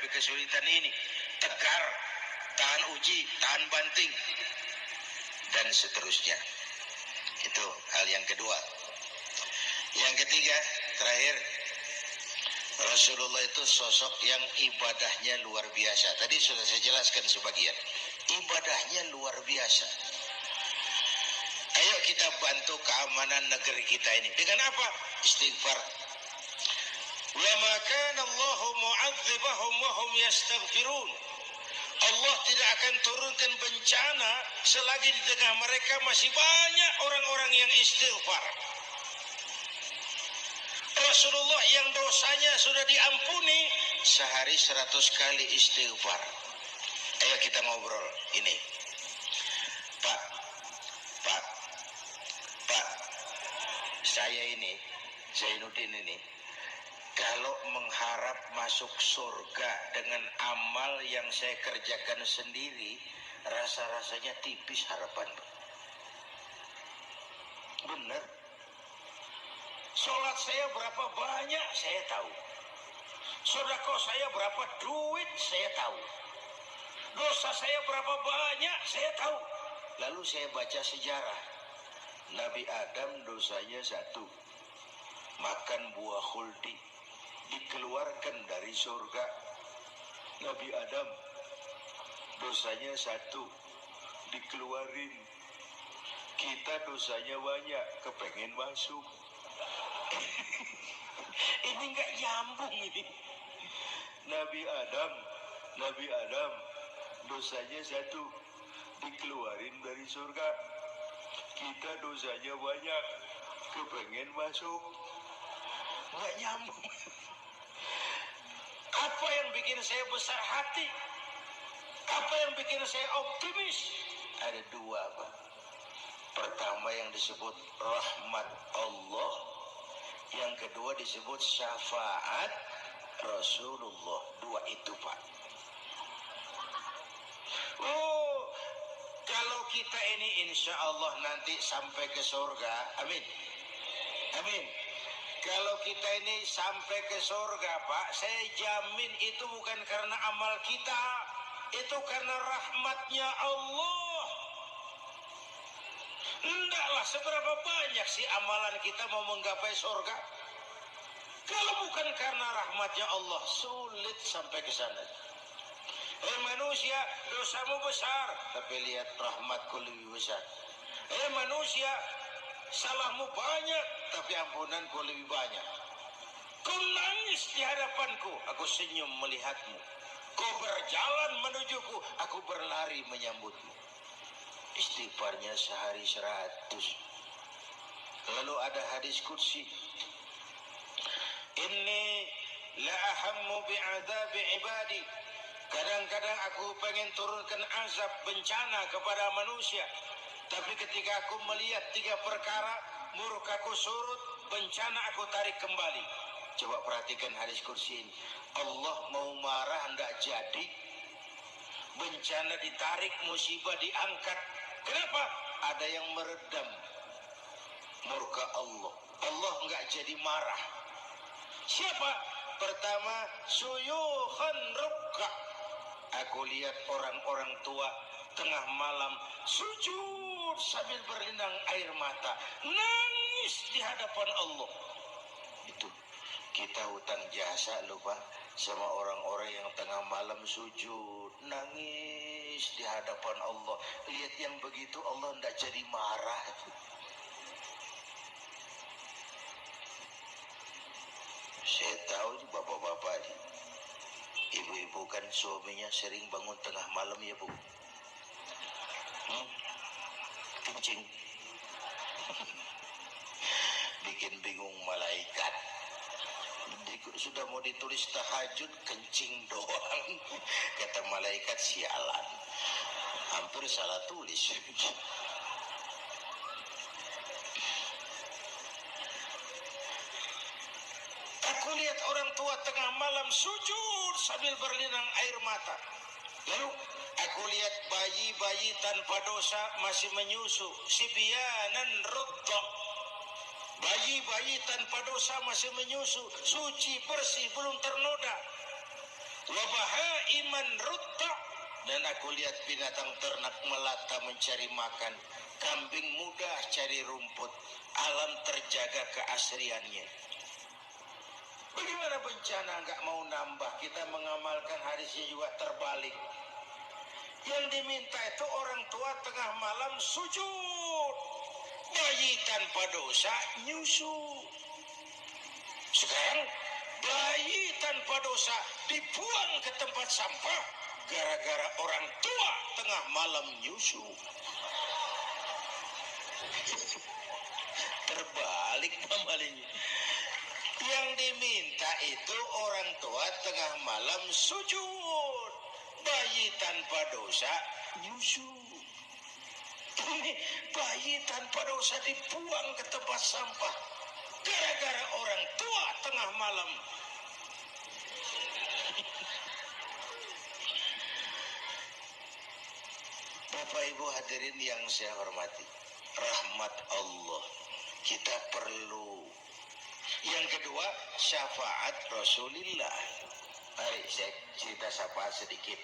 menghadapi kesulitan ini. Tegar, tahan uji, tahan banting, dan seterusnya. Itu hal yang kedua. Yang ketiga, terakhir, Rasulullah itu sosok yang ibadahnya luar biasa. Tadi sudah saya jelaskan sebagian. Ibadahnya luar biasa. Ayo kita bantu keamanan negeri kita ini. Dengan apa? Istighfar. Wa ma kana Allahu mu'adzibahum wa hum yastaghfirun. Allah tidak akan turunkan bencana selagi di tengah mereka masih banyak orang-orang yang istighfar. Rasulullah yang dosanya sudah diampuni sehari 100 kali istighfar. Ayo kita ngobrol ini. Pak, saya ini, Zainuddin ini, kalau mengharap masuk surga dengan amal yang saya kerjakan sendiri, rasa-rasanya tipis harapan. Benar. Sholat saya berapa banyak saya tahu. Sedekah saya berapa duit saya tahu. Dosa saya berapa banyak saya tahu. Lalu saya baca sejarah. Nabi Adam dosanya 1. Makan buah khuldi. Dikeluarkan dari surga. Nabi Adam dosanya 1. Dikeluarin. Kita dosanya banyak. Kepengen masuk. Ini nggak nyambung ini. Nabi Adam dosanya 1. Dikeluarin dari surga. Kita dosanya banyak. Kepengen masuk. Nggak nyambung. Apa yang bikin saya besar hati? Apa yang bikin saya optimis? Ada 2, Pak. Pertama yang disebut rahmat Allah. Yang kedua disebut syafaat Rasulullah. 2 itu, Pak. Oh, kalau kita ini insya Allah nanti sampai ke surga, amin. Amin. Kalau kita ini sampai ke surga, Pak, saya jamin itu bukan karena amal kita, itu karena rahmatnya Allah. Hendaklah seberapa banyak sih amalan kita mau menggapai surga? Kalau bukan karena rahmatnya Allah, sulit sampai ke sana. Manusia, dosamu besar, tapi lihat rahmatku lebih besar. Manusia, salahmu banyak, tapi ampunanku lebih banyak. Kau nangis di hadapanku, aku senyum melihatmu. Kau berjalan menujuku, aku berlari menyambutmu. Istighfarnya sehari 100. Lalu ada hadis qudsi. Inni la ahammu bi'adabi ibadi. Kadang-kadang aku pengen turunkan azab bencana kepada manusia. Tapi ketika aku melihat 3 perkara, murkaku surut, bencana aku tarik kembali. Coba perhatikan hadis kursi ini. Allah mau marah hendak jadi. Bencana ditarik, musibah diangkat. Kenapa? Ada yang meredam murka Allah. Allah enggak jadi marah. Siapa? Pertama, suyukhan rukka. Aku lihat orang-orang tua tengah malam sujud sambil berlinang air mata, nangis di hadapan Allah. Itu kita hutang jasa lupa sama orang-orang yang tengah malam sujud, nangis di hadapan Allah. Lihat yang begitu Allah tidak jadi marah. Saya tahu bapak-bapak ini, ibu-ibu kan suaminya sering bangun tengah malam ya Bu. Kencing. Bikin bingung malaikat. Sudah mau ditulis tahajud, kencing doang. Kata malaikat, sialan. Hampir salah tulis. Aku lihat orang tua tengah malam sujud sambil berlinang air mata. Lalu aku lihat bayi-bayi tanpa dosa masih menyusu. Sibyanan rudda. Bayi-bayi tanpa dosa masih menyusu. Suci, bersih, belum ternoda. wa bahaiman rutta, dan aku lihat binatang ternak melata mencari makan, kambing muda cari rumput, alam terjaga keasriannya. Bagaimana bencana nggak mau nambah, kita mengamalkan hadisnya juga terbalik. Yang diminta itu orang tua tengah malam sujud, bayi tanpa dosa nyusu. Sekarang bayi tanpa dosa dibuang ke tempat sampah gara-gara orang tua tengah malam nyusu. Terbalik pamalinya. Yang diminta itu orang tua tengah malam sujud, bayi tanpa dosa nyusu. Ini bayi tanpa dosa dibuang ke tempat sampah gara-gara orang tua tengah malam. Bapak Ibu hadirin yang saya hormati, rahmat Allah kita perlu. Yang kedua, syafaat Rasulullah. Mari saya cerita syafaat sedikit.